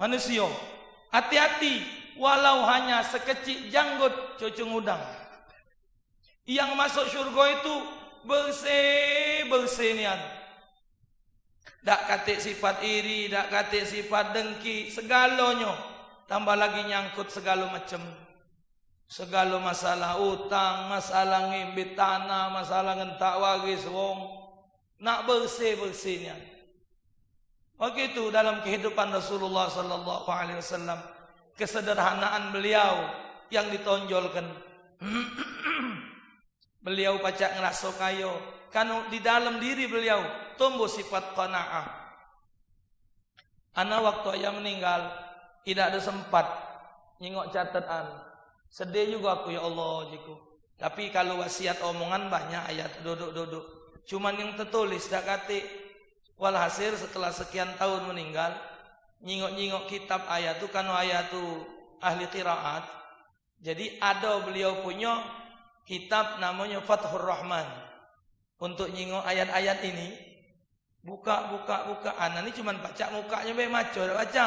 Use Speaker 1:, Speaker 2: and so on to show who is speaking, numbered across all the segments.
Speaker 1: manusia. Hati-hati, walau hanya sekecil janggut cucung udang. Yang masuk surga itu bersih nian. Dak katik sifat iri, dak katik sifat dengki, segalanya. Tambah lagi nyangkut segala macam. Segala masalah utang, masalah ngimbit tanah, masalah ngentak waris wong. Nak bersih-bersihnya. Begitu dalam kehidupan Rasulullah sallallahu alaihi wasallam, kesederhanaan beliau yang ditonjolkan. Beliau pacak ngerasa kaya, karena di dalam diri beliau tumbuh sifat qanaah. Ana waktu ayah meninggal tidak ada sempat nyengok catatan. Sedih juga aku, ya Allah jiku. Tapi kalau wasiat omongan banyak ayat duduk-duduk. Cuman yang tertulis dak kate. Walhasil setelah sekian tahun meninggal, nyingok-nyingok kitab ayat tu, kan ayat tu ahli qiraat. Jadi ada beliau punya kitab namanya Fathur Rahman. Untuk nyingok ayat-ayat ini, buka. Ana ni cuman baca mukanya be maco dak baca.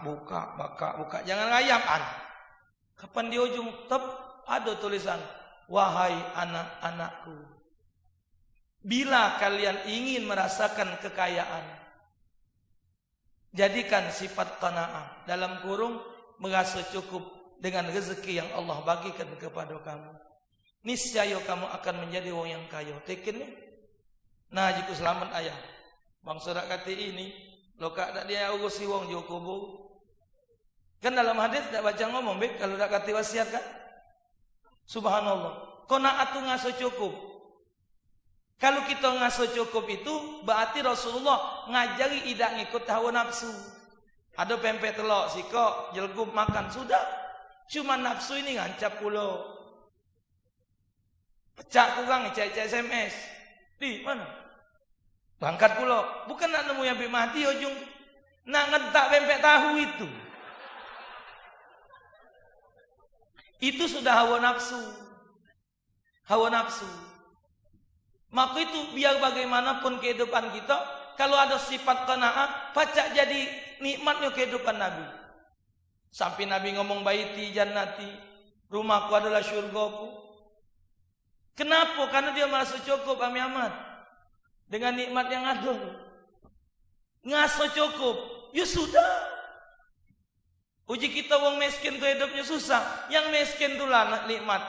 Speaker 1: Buka. Jangan ngayapan. Kapan di ujung tep ada tulisan, wahai anak-anakku, bila kalian ingin merasakan kekayaan, jadikan sifat qanaah, dalam kurung merasa cukup dengan rezeki yang Allah bagikan kepada kamu. Niscaya kamu akan menjadi orang yang kaya. Tekin ni. Nah, jika selamat ayah. Bangsa dak kata ini, lo kak dak dia urusi wong jo kubur. Kan dalam hadis dak baca ngomong be kalau dak kata wasiat kan. Subhanallah. Qanaah tu ngaso cukup. Kalau kita ngaso cukup itu berarti Rasulullah ngajari idak ngikut hawa nafsu. Ada pempek telok sikok jelgub makan sudah. Cuma nafsu ini ngancap pula. Pecah kurang cek SMS. Di mana? Bangkat pula. Bukan nak nemu yang mati ujung. Nak ngedak pempek tahu itu. Itu sudah hawa nafsu. Hawa nafsu. Maka itu biar bagaimanapun kehidupan kita, kalau ada sifat qanaah, pacak jadi nikmatnya kehidupan Nabi. Sampai Nabi ngomong baiti jannati, rumahku adalah syurgaku. Kenapa? Karena dia merasa cukup Ami Ahmad dengan nikmat yang ada. Ngaso cukup, ya sudah. Uji kita wong miskin tu hidupnya susah. Yang miskin tu lah nikmat.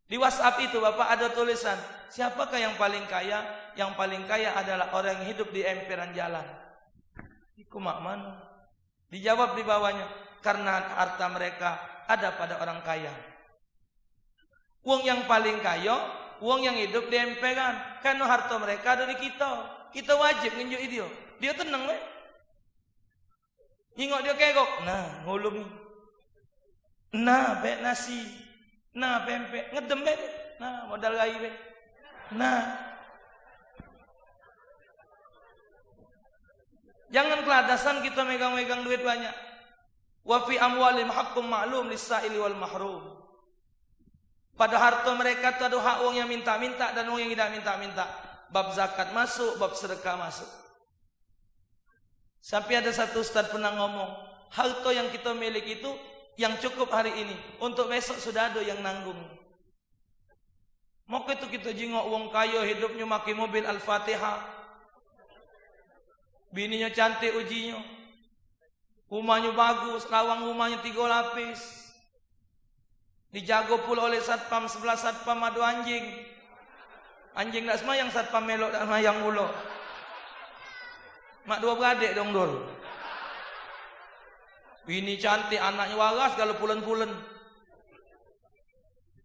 Speaker 1: Di WhatsApp itu Bapak ada tulisan, siapakah yang paling kaya? Yang paling kaya adalah orang yang hidup di emperan jalan. Iku mak mana? Dijawab di bawahnya, karena harta mereka ada pada orang kaya. Wong yang paling kaya, wong yang hidup di emperan. Karena harta mereka ada di kita. Kita wajib nginjuk dia. Dia tenang weh. Ingok dia kegok. Nah, ngulung. Nah, pek nasi. Nah, pempek. Ngedem be. Nah, modal gai be. Nah. Jangan keladasan kita megang-megang duit banyak. Wa fi amwalim haqqum ma'lum lis-sa'ili wal mahrum. Pada harta mereka itu ada hak wong yang minta-minta dan wong yang tidak minta-minta. Bab zakat masuk, bab sedekah masuk. Sampai ada satu ustaz pernah ngomong, harta yang kita miliki itu yang cukup hari ini, untuk besok sudah ada yang nanggung. Maka itu kita jengok wong kaya hidupnya pakai mobil Al-Fatihah. Bininya cantik ujinya. Rumahnya bagus, lawang rumahnya 3 lapis. Dijaga pula oleh satpam, sebelah satpam ada anjing. Anjing tak semayang, satpam melok tak semayang pula. Mak 2 beradik dong dul. Bini cantik, anaknya waras kalau pulen-pulen.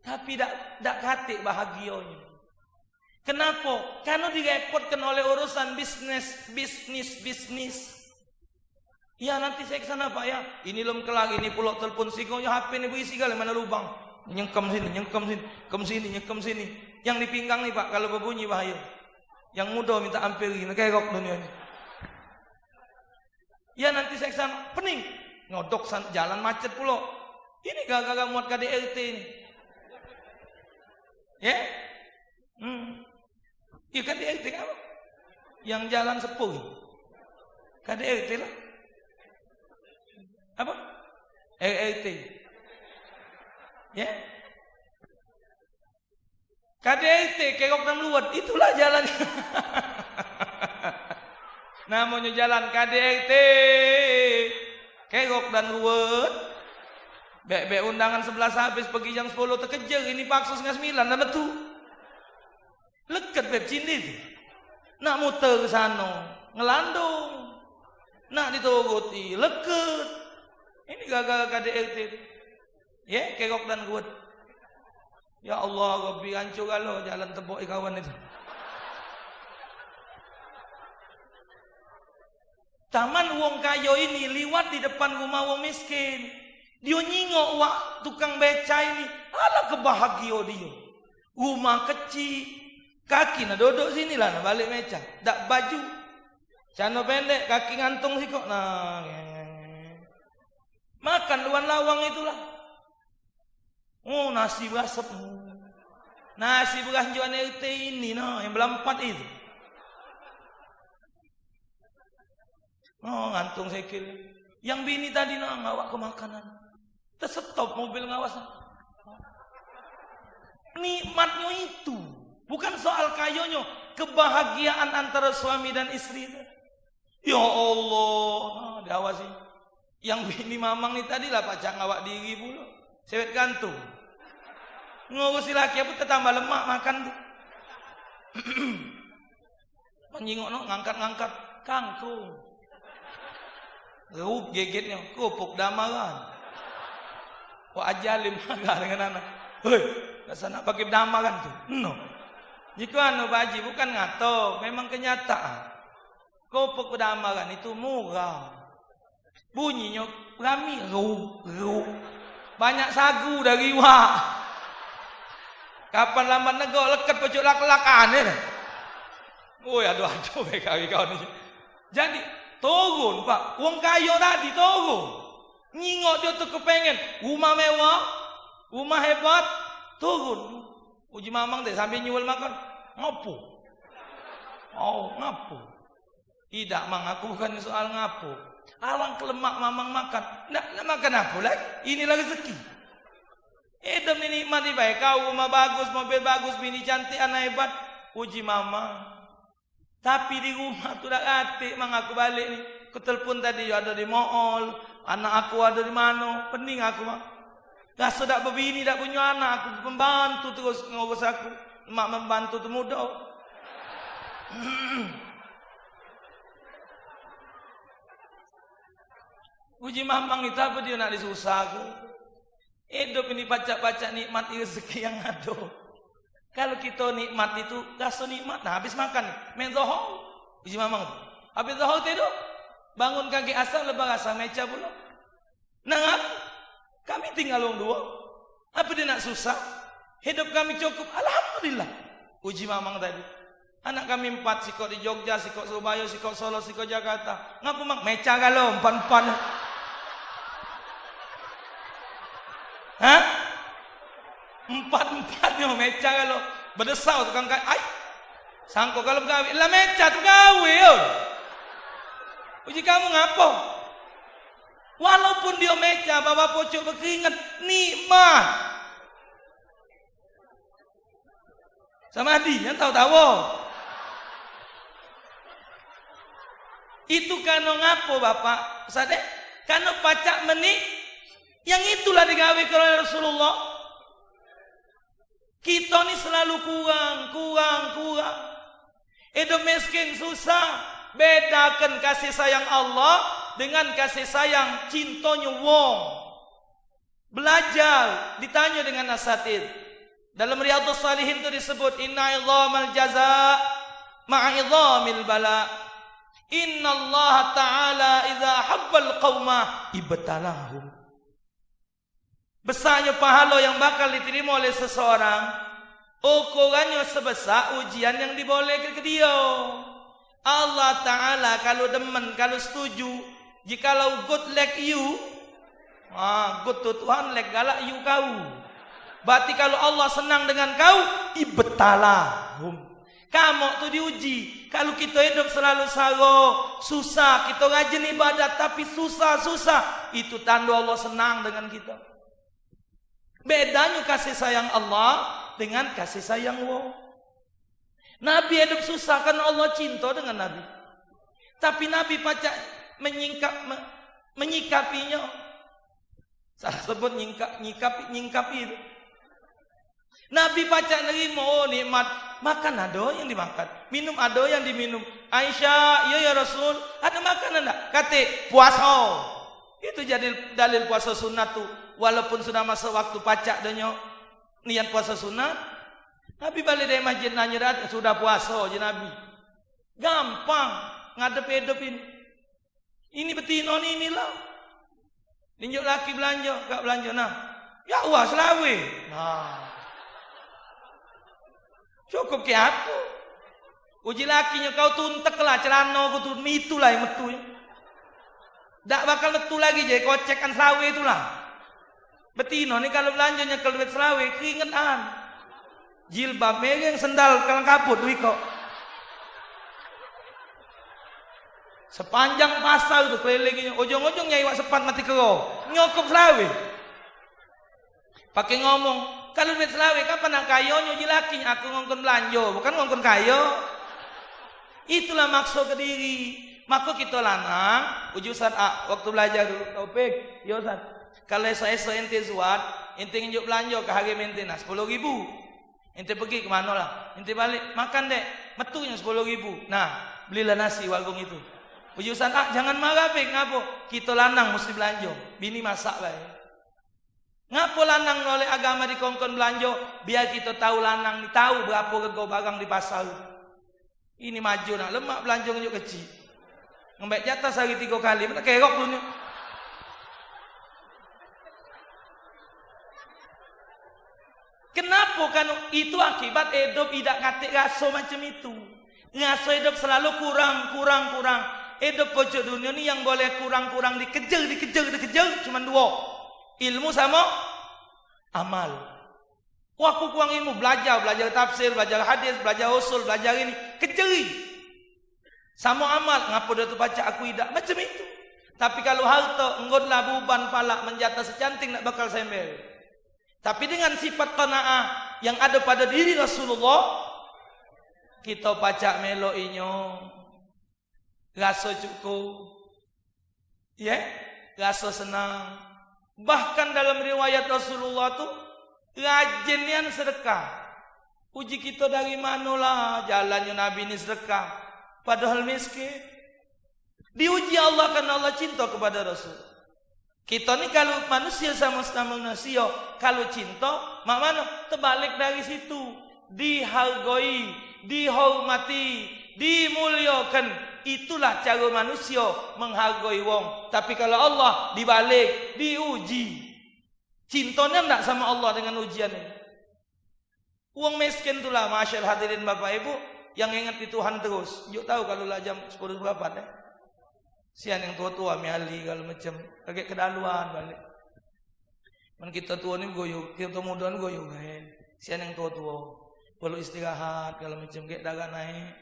Speaker 1: Tapi tak katik bahagianya. Kenapa? Karena direpotkan oleh urusan bisnis. Ya nanti saya kesana Pak ya. Ini lem kelar, ini pulau telepon siko, ya HP ini berisi kali mana lubang. Nyengkem sini. Yang di pinggang nih Pak, kalau berbunyi bahaya. Yang muda minta amperi, nekegok dunia ini. Ya nanti saya kesana, pening. Ngodok jalan macet pulau. Ini gagal muat KDRT ini. Ya? Ya KDRT apa? Yang jalan sepuh. KDRT lah. Apa? RRT. Ya. KDRT, Kerok dan Luwet, itulah jalannya. Namanya jalan KDRT, Kerok dan Luwet. Bek undangan 11 habis, pergi jam 10 terkejar. Ini paksa setengah 9, dah betul. Leket beb cindi tu. Nak muter ke sana, ngelandung. Nak dituruti, leket. Ini gara-gara KDRT tu. Ya, Kerok dan Luwet. Ya Allah, Rabbi hancur kalau jalan tebok kawan itu. Taman wong kayo ini liwat di depan rumah wong miskin. Dia nyingok wak tukang beca ini. Alah kebahagia dia. Rumah kecil. Kaki nak duduk sini lah nak balik meca. Tak baju. Cano pendek. Kaki ngantung sih kok. Nah. Makan luan lawang itulah. Oh nasi berasap. Nasi beras jualan RT ini. Nah, yang belampat itu. Oh ngantung saya kira. Yang bini tadi nah ngawak ke makanan. Terstop mobil ngawas. Nikmatnya itu. Bukan soal kayonya. Kebahagiaan antara suami dan istri. Ya Allah. Nah, diawasi. Yang bini mamang ni tadi lah pacak ngawak diri pula. Sewet gantung. Ngurusi laki apa tertambah lemak makan tu. Menyingok no ngangkat-ngangkat kangkung. Rup gegetnya kupuk damaran. Wah ajalim marah dengan anak. Hei, rasa nak pakai damaran tu. No. Jika anu baji bukan ngato, memang kenyataan. Kupuk damaran itu murah. Bunyinya rami rup. Banyak sagu dari wak. Kapan lambat negok lekat pecuk lak-lakan ni. Oh aduh kawan ni. Jadi turun pak, wong kayo tadi turun. Nyingok dia tu kepengen rumah mewah, rumah hebat, turun. Uji mamang deh sambil nyual makan, ngapu. Oh ngapu. Tidak mang, aku bukan soal ngapu. Alang kelemak mamang makan, nak makan apa lagi? Inilah rezeki. Demi nikmat baik kau rumah bagus, mobil bagus, bini cantik, anak hebat. Uji mama. Tapi di rumah tu dah atik, mang aku balik ni. Aku telpon tadi ada di mall, anak aku ada di mana, pening aku mah. Dah sudah berbini, dah punya anak, aku membantu terus ngurus aku. Mak membantu tu mudah. Uji mamang itu apa dia nak disusah aku? Hidup ini pacak-pacak nikmat rezeki yang ada. Kalau kita nikmat itu, rasa nikmat, nah habis makan, main zohor, uji mamang tu. Habis zohor tidur, bangun kaki asal lebar rasa meca pula. Nah, kami tinggal orang dua. Apa dia nak susah? Hidup kami cukup, alhamdulillah. Uji mamang tadi. Anak kami 4, sikok di Jogja, sikok Surabaya, sikok Solo, sikok Jakarta. Ngapa mang? Meca kalau 4. Hah? 4-4nya meca kalau berdesau tukang kain. Ay, sangko kalau gawe lah meca tu gawe yo. Uji kamu ngapo? Walaupun dia meca bawa pocok berkeringat nikmat. Sama di yang tahu-tahu. Itu kano ngapo bapak? Sade? Kano pacak menik yang itulah digawe oleh Rasulullah. Kita ni selalu kurang. Hidup miskin susah. Bedakan kasih sayang Allah dengan kasih sayang cintanya wong. Belajar, ditanya dengan asatid. Dalam Riyadhus Shalihin itu disebut inna idhamal jaza ma'idhamil bala. Inna Allah Ta'ala idza habbal qauma ibtalahum. Besarnya pahala yang bakal diterima oleh seseorang, ukurannya sebesar ujian yang dibolehkan ke dia. Allah Ta'ala kalau demen, kalau setuju, jikalau good like you, good to Tuhan, like galak you kau. Berarti kalau Allah senang dengan kau, ibtalahum. Kamu tuh diuji. Kalau kita hidup selalu susah, kita rajin ibadat tapi susah, itu tanda Allah senang dengan kita. Bedanya kasih sayang Allah dengan kasih sayang Allah. Nabi hidup susah karena Allah cinta dengan Nabi. Tapi Nabi pacak menyikapinya. Salah sebut nyingkapi itu. Nabi pacak nerima nikmat, makan ada yang dimakan, minum ada yang diminum. Aisyah, ya Rasul, ada makanan enggak? Kata puasa. Itu jadi dalil puasa sunat tuh. Walaupun sudah masa waktu pacak danyo niat puasa sunat, Nabi balik dari masjid nanya sudah puasa aja Nabi. Gampang ngadep hidup ini. Ini betino inilah. Ninjuk laki belanja, gak belanja. Nah, ya Allah selawe. Nah. Cukup ke aku. Uji lakinya kau tuntek lah celana aku tuh itulah yang metu. Tak bakal metu lagi jadi kocekan selawe itulah. Betino nih kalau belanjanya ke duit selawe keringetan. Jilbab megang sendal kalang kaput duit kok. Sepanjang pasar tuh kelilingnya. Ujung-ujung nyai wak sepat mati kero. Nyokop selawe. Pakai ngomong. Kalau duit selawe kapan nak kayo nyuji lakinya aku ngongkon belanja bukan ngongkon kayo. Itulah maksud ke diri. Maka kita lanang uji Ustaz waktu belajar dulu Taufik ya Ustaz. Kalau esok ente zuat ente nginjuk belanja ke hari maintenance 10.000. Ente pergi ke mana lah. Ente balik makan dek metunya 10.000. Nah belilah nasi warung itu. Uji Ustaz jangan marah Pik. Ngapa? Kita lanang mesti belanja. Bini masak lah ya. Ngapa lanang oleh agama dikongkon belanja? Biar kita tahu lanang ni tahu berapa rego barang di pasar. Ini maju nak lemak belanja njuk kecil. Ngembek jatah sehari 3 kali, mana kerok dunia. Kenapa kan itu akibat hidup tidak ngatik raso macam itu. Raso hidup selalu kurang. Hidup pojok dunia ni yang boleh kurang dikejar cuma 2. Ilmu sama amal. Wah aku kurang ilmu, belajar tafsir, belajar hadis, belajar usul, belajar ini, kejeri. Sama amal, ngapa dia tu baca aku tidak macam itu. Tapi kalau harta enggodlah beban palak menjata secantik nak bakal sembel. Tapi dengan sifat qanaah yang ada pada diri Rasulullah, kita pacak melo inyo, rasa cukup, ya, rasa senang. Bahkan dalam riwayat Rasulullah tu rajinnya sedekah. Uji kita dari mana lah jalannya Nabi ini sedekah. Padahal miskin. Diuji Allah karena Allah cinta kepada Rasul. Kita ni kalau manusia sama-sama manusia, kalau cinta, mak mana? Terbalik dari situ. Dihargai, dihormati, dimuliakan. Itulah cara manusia menghargai wong. Tapi kalau Allah dibalik, diuji. Cintanya enggak sama Allah dengan ujian ini. Wong miskin itulah masyaallah hadirin Bapak Ibu yang ingat di Tuhan terus. Yuk tahu kalau lah jam 10 berapa deh. Sian yang tua-tua miali kalau macam kayak kedaluan balik. Men kita tua ni goyo, kita muda ni goyo kan. Sian yang tua-tua perlu istirahat kalau macam kayak dagang naik.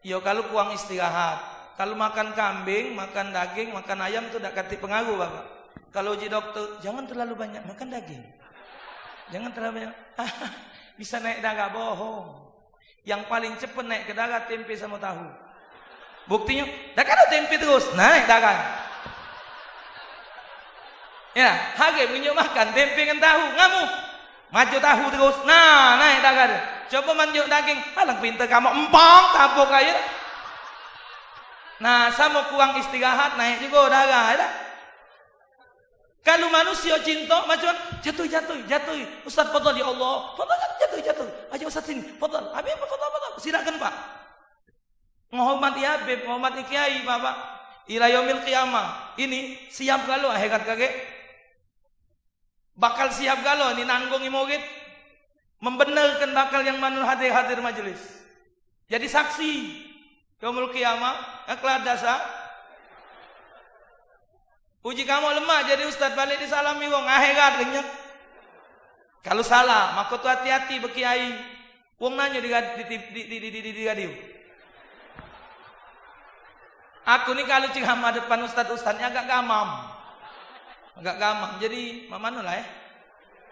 Speaker 1: Yo kalau kurang istirahat, kalau makan kambing, makan daging, makan ayam itu tidak kati pengaruh Bapak. Kalau uji dokter, jangan terlalu banyak makan daging. Jangan terlalu banyak. Bisa naik darah, bohong. Yang paling cepat naik ke darah tempe sama tahu. Buktinya, dah ada tempe terus naik darah. Ya, harga punya makan tempe dengan tahu, ngamuk. Maju tahu terus, nah naik darah. Coba manjuk daging, alang pintar kamu empang tapuk aja. Nah, sama kurang istirahat naik juga darah, ya. Kalau manusia cinta macam jatuh. Ustaz fadhal ya Allah. Fadhal jatuh. Ayo Ustaz sini. Fadhal. Habib fadhal. Silakan Pak. Menghormati Habib, menghormati kiai Bapak. Ila yaumil qiyamah. Ini siap galau akhirat kage. Bakal siap galau ini nanggung murid. Membenarkan bakal yang manul hadir majelis. Jadi saksi. Yaumul qiyamah, akhlak dasar. Uji kamu lemah jadi ustaz balik disalami wong akhirat kenyek. Kalau salah, maka tu hati-hati berkiai. Wong nanya di radio. Aku nih kalau cing hama depan ustadnya agak gamam. Jadi mamanu lah ya.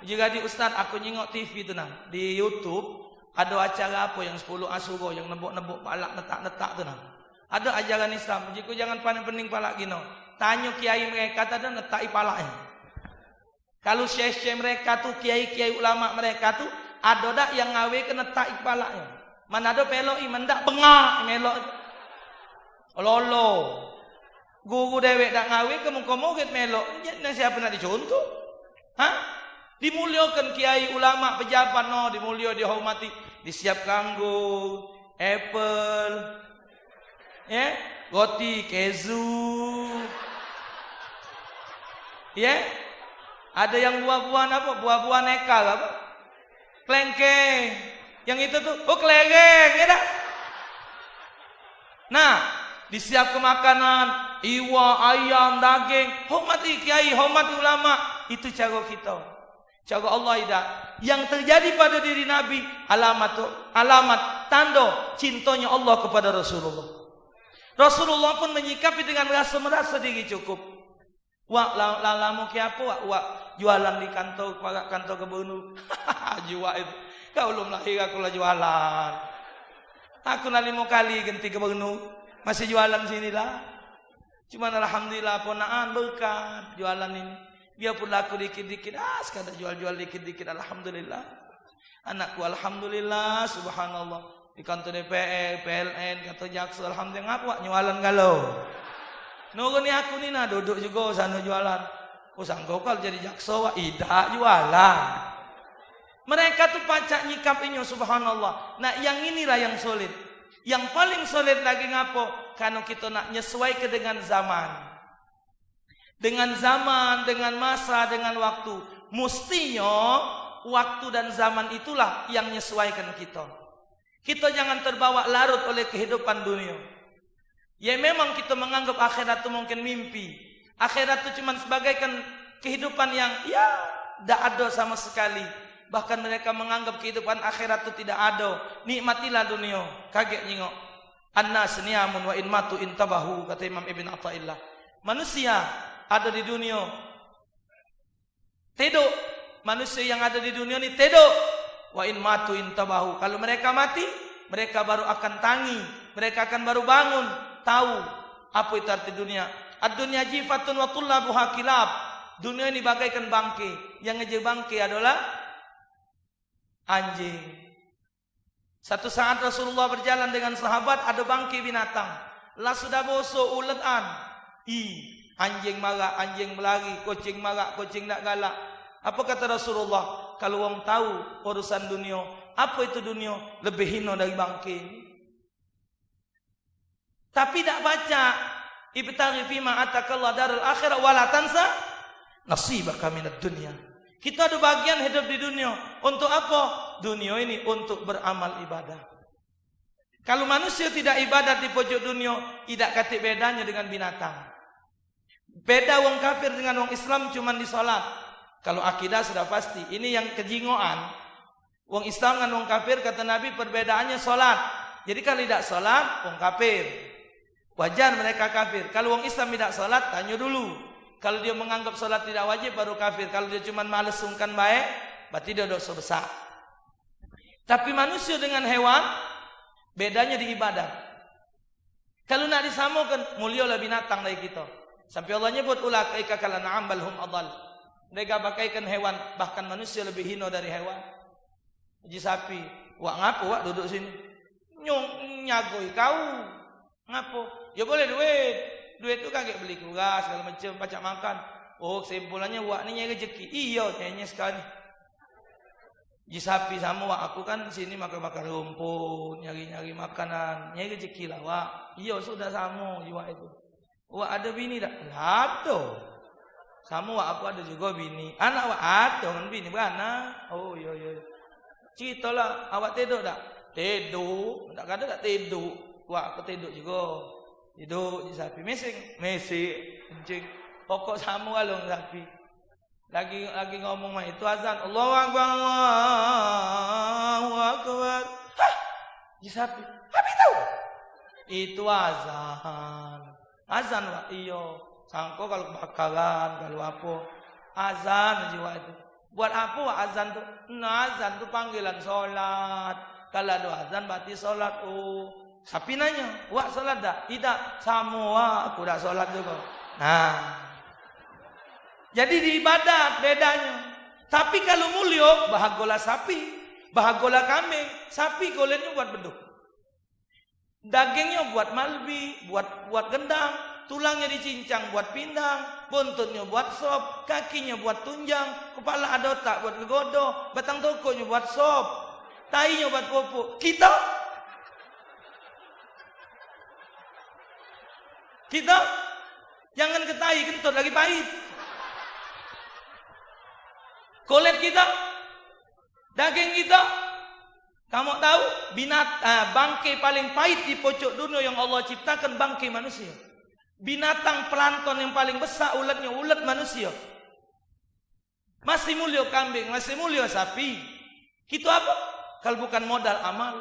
Speaker 1: Jika di ustad aku nyingok TV itu nah di YouTube ada acara apa yang 10 asuro yang nebuk-nebuk palak netak-netak tu nah. Ada ajaran Islam. Jika jangan pandang-pandang palak gino. Tanya kiai mereka tu netai palaknya. Kalau syekh-syekh mereka tu kiai-kiai ulama mereka tu ada dak yang ngawe ke netai palaknya. Mana ada pelok iman dak bengak melok. Lolo. Guru dewek dak ngawe ke muka-muka melok. Siapa nak dicontoh? Hah? Dimuliakan kiai ulama pejabat no, dimulia dihormati, disiap kanggo apple, ya, roti keju, ya, ada yang buah-buahan apa, buah-buahan ekal apa, kelengkeng, yang itu tuh, oh kelengkeng, ya dah. Nah, disiap ke makanan, iwa, ayam, daging, hormati kiai, hormati ulama, itu cara kita. Cara Allah tidak. Yang terjadi pada diri Nabi alamat tanda cintanya Allah kepada Rasulullah. Rasulullah pun menyikapi dengan merasa diri cukup. Wak lalamu ke apa wak jualan di kantor kebunu. Jual itu. Kau belum lahir aku lah jualan. Aku nak 5 kali ganti kebunu. Masih jualan sinilah. Cuman alhamdulillah ponaan berkat jualan ini. Biarpun laku dikit-dikit, sekadar jual-jual dikit-dikit, alhamdulillah. Anakku alhamdulillah, subhanallah. Di kantor DPR, PLN, kantor Jaksa, alhamdulillah. Ngapa nyualan galau? Nunggu ni aku ni nah duduk juga sana jualan. Sangkau kal jadi Jaksa, tidak jualan. Mereka tu pacak nyikapinya, subhanallah. Nah yang inilah yang solid. Yang paling solid lagi ngapo? Karena kita nak nyesuaikan dengan zaman. Dengan zaman, dengan masa, dengan waktu. Mestinya waktu dan zaman itulah yang menyesuaikan kita. Kita jangan terbawa larut oleh kehidupan dunia. Ya memang kita menganggap akhirat itu mungkin mimpi. Akhirat itu cuma sebagaikan kehidupan yang ya tidak ada sama sekali. Bahkan mereka menganggap kehidupan akhirat itu tidak ada. Nikmatilah dunia. Kaget nyingok. An-nas niyamun wa in matu intabahu, kata Imam Ibn Athaillah. Manusia ada di dunia teduk. Manusia yang ada di dunia ini teduk. Wa in matu intabahu. Kalau mereka mati, mereka baru akan tangi, mereka akan baru bangun, tahu apa itu arti dunia. Ad-dunya jifatun wa tullabuha kilab. Dunia ini bagaikan bangkai. Yang ngejar bangkai adalah anjing. Satu saat Rasulullah berjalan dengan sahabat, ada bangkai binatang. Lah sudah bosok uletan. Anjing marah, anjing berlari, kucing marah, kucing tak galak. Apa kata Rasulullah? Kalau orang tahu urusan dunia, apa itu dunia? Lebih hina dari bangkai. Tapi tak baca. Ibtaghi fima atakallah darul akhirah wala tansa nasibaka minad dunya. Kita ada bagian hidup di dunia. Untuk apa? Dunia ini untuk beramal ibadah. Kalau manusia tidak ibadat di pojok dunia, tidak katik bedanya dengan binatang. Beda wong kafir dengan wong Islam cuma di salat. Kalau akidah sudah pasti. Ini yang kejingoan. Wong Islam dengan wong kafir kata Nabi perbedaannya salat. Jadi kalau tidak salat wong kafir. Wajar mereka kafir. Kalau wong Islam tidak salat tanya dulu. Kalau dia menganggap salat tidak wajib baru kafir. Kalau dia cuma males sungkan baik, berarti dia dosa besar. Tapi manusia dengan hewan bedanya di ibadah. Kalau nak disamakan mulialah binatang dari kita. Sampai Allah nyebut ulaika kal an'am bal hum adall. Mereka bagaikan hewan, bahkan manusia lebih hina dari hewan. Haji sapi, wak ngapo wak duduk sini? Nyagoi kau. Ngapo? Ya boleh duit. Duit itu kaget beli kulkas segala macam, pacak makan. Oh, kesimpulannya wak ni nyari rezeki. Iya, kayaknya sekali. Haji sapi sama wak aku kan sini makan-makan rumput, nyari-nyari makanan, nyari rezeki lah wak. Iya, sudah sama jiwa itu. Wak ada bini tak? Ada. Sama wak aku ada juga bini. Anak wak ada kan bini beranak. Oh iya. Ceritalah awak tidur tak? Tidur. Tak ada tak tidur. Wak aku tidur juga. Tidur je sapi. Mesing. Kencing. Pokok sama walung sapi. Lagi ngomong mah itu azan. Allahu Akbar. Allahu Akbar. sapi. Tapi tahu. Itu azan. Azan Pak, iyo. Sangko kalau bakalan, kalau apa. Azan jiwa itu. Buat apa azan tuh? Nah, azan tuh panggilan sholat. Kalau ada azan berarti sholat. Oh, sapi nanya, wak sholat dah? Tidak, semua aku dah sholat juga. Nah, jadi di ibadat bedanya. Tapi kalau mulio, bahagola sapi, bahagola kambing. Sapi golenya buat beduk. Dagingnya buat malbi, buat gendang. Tulangnya dicincang buat pindang, buntutnya buat sop, kakinya buat tunjang, kepala ada otak buat kegodo, batang tokonya buat sop, tainya buat pupuk. Kita jangan ke tai kentut lagi pahit. Kulit kita, daging kita. Kamu tahu bangkai paling pahit di pojok dunia yang Allah ciptakan bangkai manusia. Binatang plankton yang paling besar ulatnya ulat manusia. Masih mulia kambing, masih mulia sapi. Itu apa? Kalau bukan modal amal.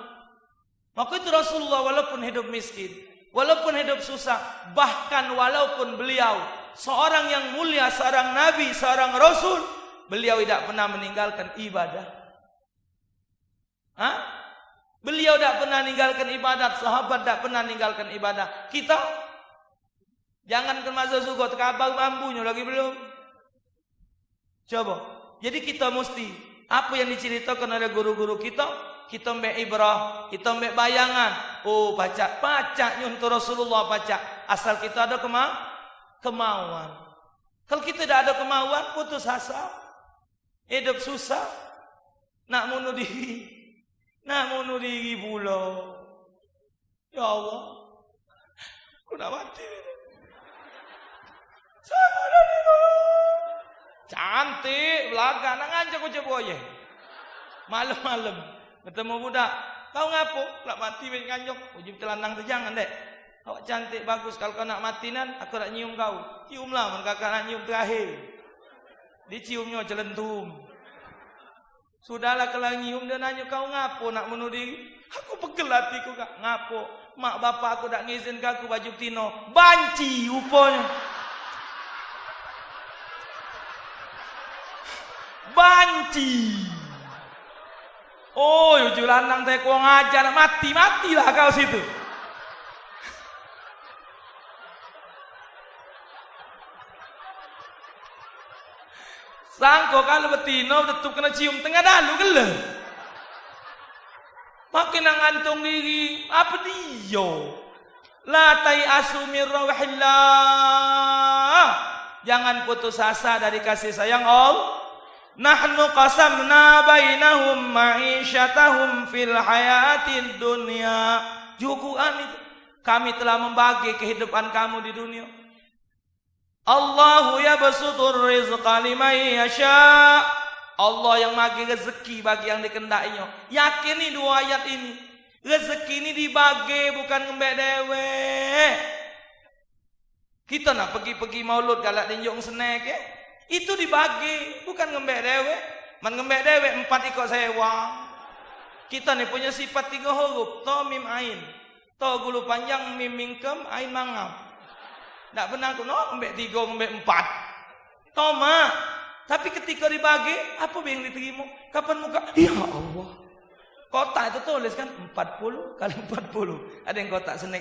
Speaker 1: Maka itu Rasulullah walaupun hidup miskin, walaupun hidup susah, bahkan walaupun beliau seorang yang mulia, seorang nabi, seorang rasul, beliau tidak pernah meninggalkan ibadah. Beliau tidak pernah meninggalkan ibadat, sahabat tidak pernah meninggalkan ibadah. Kita jangan ke masa sugot, kabang bambunya lagi belum. Coba. Jadi kita mesti apa yang diceritakan oleh guru-guru kita mbak ibrah, kita mbak bayangan. Oh, baca nyuntur Rasulullah baca. Asal kita ada kemauan. Kalau kita tidak ada kemauan, putus asa. Hidup susah. Nak bunuh diri pula. Ya Allah. Aku nak mati. Cantik belakang nak ngancak aku coba ya. Malam-malam ketemu budak, kau ngapo? Nak mati ben ngancok, ujung telanang tu jangan dek. Awak cantik bagus, kalau kau nak mati nan aku nak nyium kau. Ciumlah men kakak nak nyium terakhir. Diciumnya celentum. Sudahlah kalau nyium dia nanya kau ngapo nak bunuh diri? Aku pegel hatiku kak. Ngapo? Mak bapak aku tak ngizin ke aku baju tino. Banci rupanya. Banci. Oh, yuju lanang teh kau ngajar matilah kau situ. Sangko kalau betino tetap kena cium tengah dalu gele. Makin ngantung diri apa dia? La tayasu min rawhillah. Jangan putus asa dari kasih sayang Allah. Nahnu qasamna bainahum ma'isyatahum fil hayatid dunya. Juguan itu. Kami telah membagi kehidupan kamu di dunia. Allahu yabsutur rizqa liman yasha. Allah yang bagi rezeki bagi yang dikendaknya. Yakini dua ayat ini. Rezeki ini dibagi bukan ngembek dewe. Kita nak pergi maulud galak dinjung senek ya. Itu dibagi, bukan ngembek dewe. Man ngembek dewe 4 ikut sewa. Kita nih punya sifat 3 huruf, to mim ain. To gulu panjang mim mingkem ain mangap. Tak benar aku ngembek 3, ngembek 4. Toma. Tapi ketika dibagi, apa yang diterima? Kapan muka? Ya Allah. Kotak itu tulis kan 40 kali 40. Ada yang kotak senek.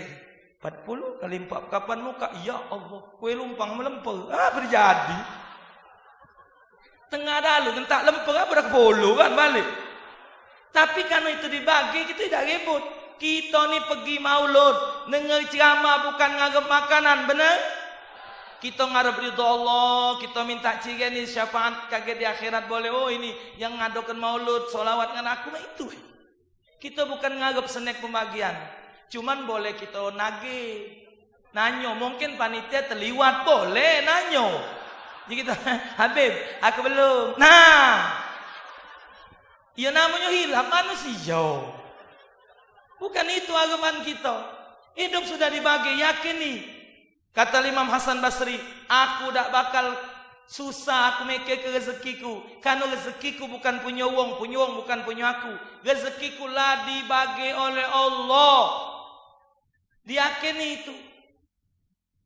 Speaker 1: 40 kali 4. Kapan muka? Ya Allah. Kue lumpang melempar. Berjadi. Tengah dalu gentak lempar apa dah bolu kan balik. Tapi karena itu dibagi kita tidak ribut. Kita ni pergi maulud, dengar ceramah bukan ngarep makanan, benar? Kita ngarep ridha Allah, kita minta ciri ni syafaat kaget di akhirat boleh. Oh ini yang ngadokan maulud, solawat dengan aku itu. Kita bukan ngarep senek pembagian. Cuman boleh kita nagih. Nanyo, mungkin panitia terliwat boleh nanyo. Jadi kita, Habib, aku belum. Nah, ya namanya hilaf manusia. Bukan itu agama kita. Hidup sudah dibagi, yakini. Kata Imam Hasan Basri, aku tak bakal Susah aku mikir ke rezekiku. Karena rezekiku bukan punya wong bukan punya aku. Rezekiku lah dibagi oleh Allah. Diyakini itu.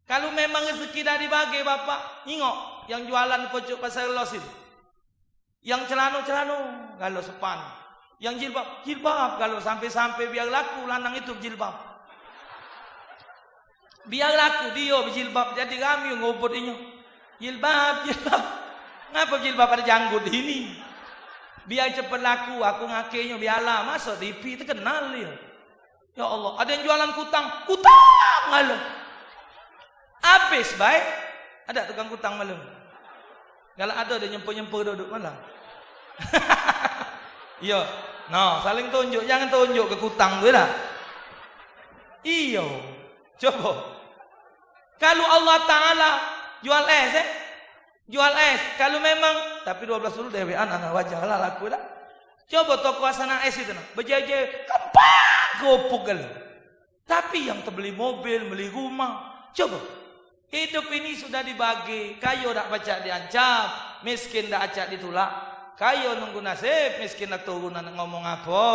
Speaker 1: Kalau memang rezeki dah dibagi bapak, nyingok yang jualan pojok pasar los itu. Yang celano galau sepan. Yang jilbab galau sampai biar laku lanang itu jilbab. Biar laku dia berjilbab jadi kami ngobot ini. Jilbab. Ngapa jilbab ada janggut ini? Biar cepat laku, aku ngakenya biarlah. Masa TV terkenal dia. Ya Allah, ada yang jualan kutang malam. Habis baik. Ada tukang kutang malam. Kalau ada dia nyempur duduk malam. Iya. Nah, saling tunjuk, jangan tunjuk ke kutang tu dah. Iyo. Coba. Kalau Allah Ta'ala jual es jual es kalau memang tapi 12 dulu dewean anak wajah lah laku dah. Coba toko asana es itu berjejer kepak gopuk gal. Tapi yang terbeli mobil beli rumah coba hidup ini sudah dibagi. Kayo dak baca diancam, miskin dak acak ditulak. Kayo nunggu nasib, miskin dak turunan ngomong apa.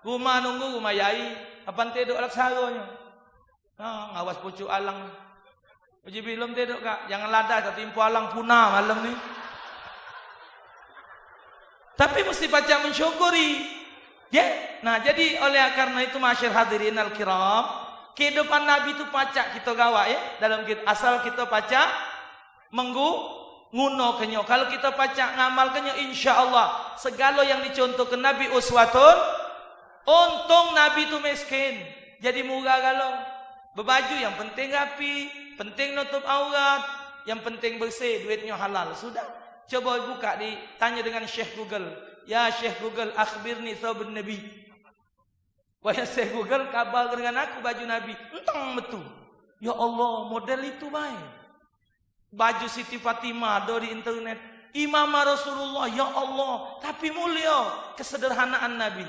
Speaker 1: Rumah nunggu rumah yai apa tedok laksaronya. Ngawas pucuk alang. Uji belum tedok kak, jangan lada kau timpu alang punah malam ni. Tapi mesti baca mensyukuri. Ya, nah jadi oleh karena itu masyarakat hadirin al-kiram, kehidupan Nabi itu pacak kita gawa ya. Dalam asal kita pacak nguno kenyo. Kalau kita pacak ngamal kenyo, insya Allah segala yang dicontohkan Nabi uswatun. Untung Nabi itu miskin, jadi murah galau. Berbaju yang penting rapi, penting nutup aurat, yang penting bersih, duitnya halal. Sudah. Coba buka tanya dengan Syekh Google. Ya Syekh Google, akhbirni thawbun Nabi. Wahai Syekh Google, kabar dengan aku baju Nabi. Entang betul. Ya Allah, model itu baik. Baju Siti Fatimah ada di internet. Imam Rasulullah, ya Allah. Tapi mulia kesederhanaan Nabi.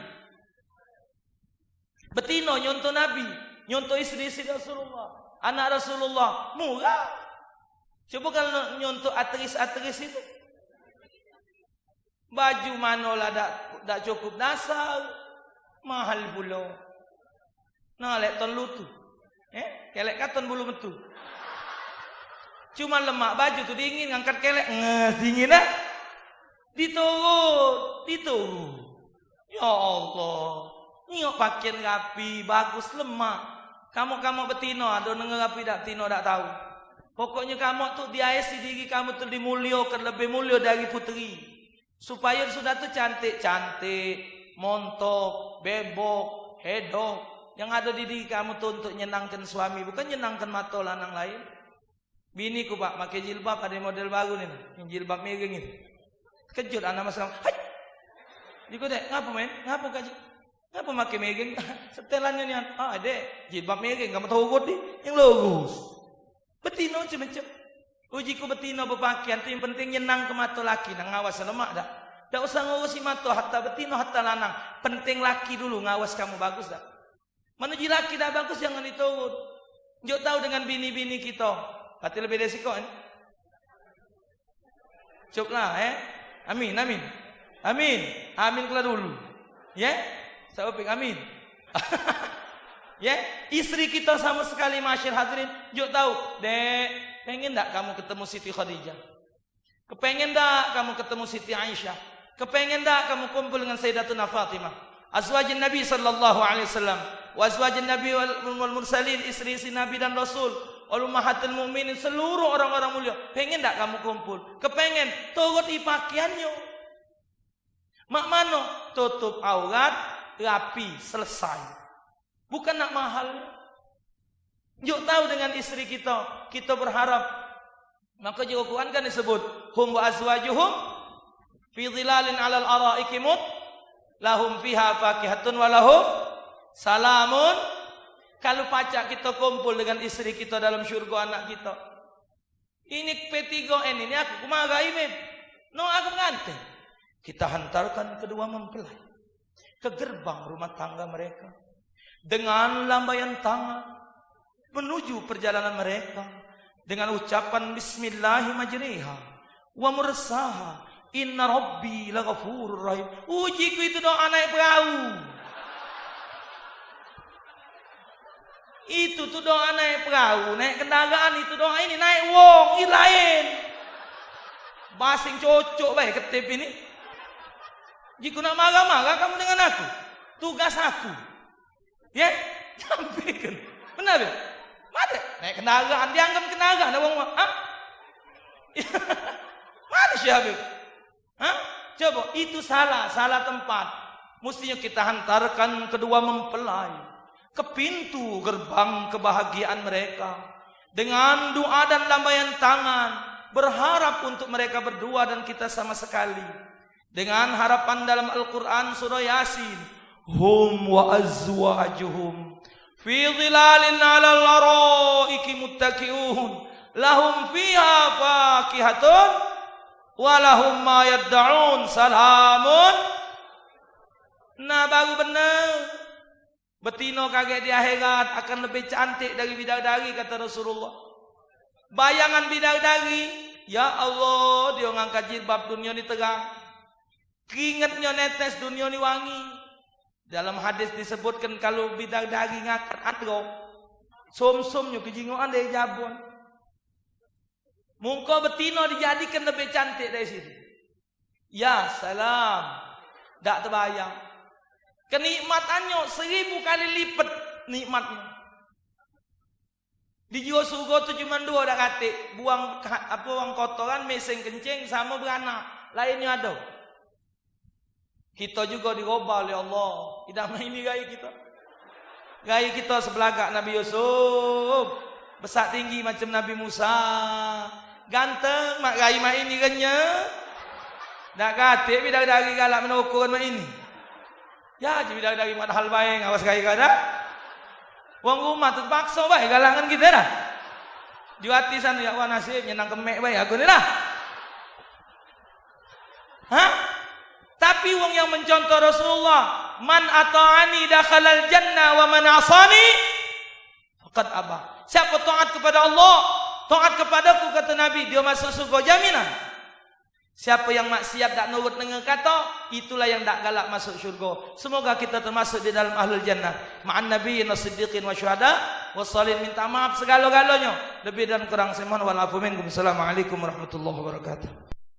Speaker 1: Betino nyontoh Nabi. Nyontoh istri-istri Rasulullah, anak Rasulullah, murah. Coba kalau nyontoh aktris-aktris itu, baju manolah tak cukup dasar, mahal pula. Nah, lek ton lutu, kelek katon bulu metu. Cuma lemak baju tu dingin, ngangkat kelek, dingin dah. Diturun. Ya Allah, nyok pakaian rapi, bagus lemak. Kamu betino, ada nengar rapi tak tino tak tahu. Pokoknya kamu tu dihiasi diri kamu tu dimuliokan lebih mulia dari putri. Supaya sudah tu cantik, montok, bebok, hedok. Yang ada di diri kamu tu untuk nyenangkan suami, bukan nyenangkan mata lanang lain. Bini ku pak, pakai jilbab ada model baru ni, yang jilbab miring itu. Kejut anak mas kamu. Hai, dikudek, ngapa men? Ngapa kaji? Ngapa pakai miring? Setelannya ni, adek, jilbab miring, kamu tahu kot ni, yang lurus. Betino macam-macam. Uji ku betino berpakaian tu yang penting nyenang ke mata laki, nang ngawas lemak dah. Tak usah ngurusi mata, hatta betino, hatta lanang. Penting laki dulu ngawas kamu bagus dah. Menuju laki dah bagus jangan diturut. Jok tahu dengan bini-bini kita, pasti lebih resiko kan? Cuklah, Amin. Amin keluar dulu. Ya? Saya opik amin. Ya, istri kita sama sekali masyarakat hadirin, jok tahu, dek, pengen tak kamu ketemu Siti Khadijah? Kepengen tak kamu ketemu Siti Aisyah? Kepengen tak kamu kumpul dengan Sayyidatuna Fatimah? Azwajin Nabi sallallahu alaihi wasallam, wa azwajin Nabi wal mursalin, istri-istri Nabi dan Rasul, wal ummahatul mukminin, seluruh orang-orang mulia. Pengen tak kamu kumpul? Kepengen, turut di pakaiannya. Mak mano tutup aurat, rapi, selesai. Bukan nak mahal. Yuk tahu dengan istri kita, kita berharap. Maka juga Quran kan disebut, hum wa azwajuhum fi dhilalin 'alal araiki mut lahum fiha fakihatun wa lahum salamun. Kalau pacak kita kumpul dengan istri kita dalam syurga anak kita. Ini P3N ini aku kumagai mem. No aku nganteng. Kita hantarkan kedua mempelai ke gerbang rumah tangga mereka. Dengan lambaian tangan menuju perjalanan mereka, dengan ucapan bismillahirrahmanirrahim wa mursaha inna rabbi laghafurur rahim. Ujiku itu doa naik perahu. Itu tuh doa naik perahu, naik kendaraan itu doa ini naik wong, ini lain. Basing cocok baik ketip ini. Jika nak marah-marah kamu dengan aku, tugas aku. Ya, sampaikan. Benar ya? Mana? Naik kendaraan, dianggap kendaraan, ada wong. Hah? Mana siapa? Hah? Coba, itu salah tempat. Mestinya kita hantarkan kedua mempelai ke pintu gerbang kebahagiaan mereka dengan doa dan lambaian tangan, berharap untuk mereka berdua dan kita sama sekali, dengan harapan dalam Al-Quran surah Yasin, hum wa azwajuhum fi dhilalin 'alal araiki muttaqi'un lahum fiha fakihatun wa lahum ma yad'un salamun. Nah, baru benar. Betino kaget di akhirat akan lebih cantik dari bidadari, kata Rasulullah. Bayangan bidadari, ya Allah, dia ngangkat jilbab, dunia ni terang, keringatnya netes, dunia ni wangi. Dalam hadis disebutkan kalau bidadari ngangkat adro, som-somnya kejingoan dari jabon. Muka betino dijadikan lebih cantik dari situ. Ya salam, tak terbayang. Kenikmatannya 1000 kali lipat nikmatnya. Di jiwa surga itu cuma 2 dah kata, buang kotoran, meseng kencing sama beranak. Lainnya ada. Kita juga dirubah oleh Allah. Tidak main ini gaya kita. Gaya kita sebelagak Nabi Yusuf, besar tinggi macam Nabi Musa, ganteng mak gaya mak ini kenya. Dak kata bidadari galak menukun mak ini. Ya, jadi dari mana hal baik, awas kaya kada. Wong rumah terpaksa baik, galangan kita dah. Di hati sana ya, wah nasib nyenang kemek baik aku ni dah. Hah? Tapi wong yang mencontoh Rasulullah, man ata'ani dakhalal jannah wa man asani faqad aba. Siapa taat kepada Allah, taat kepadaku, kata Nabi, dia masuk surga jaminan. Siapa yang maksiat tak nurut dengan kata, itulah yang tak galak masuk syurga. Semoga kita termasuk di dalam ahlul jannah. Ma'an nabiyyin was-siddiqin wa syuhada was-salihin. Minta maaf segala-galanya. Lebih dan kurang saya mohon wal afu minkum. Assalamualaikum warahmatullahi wabarakatuh.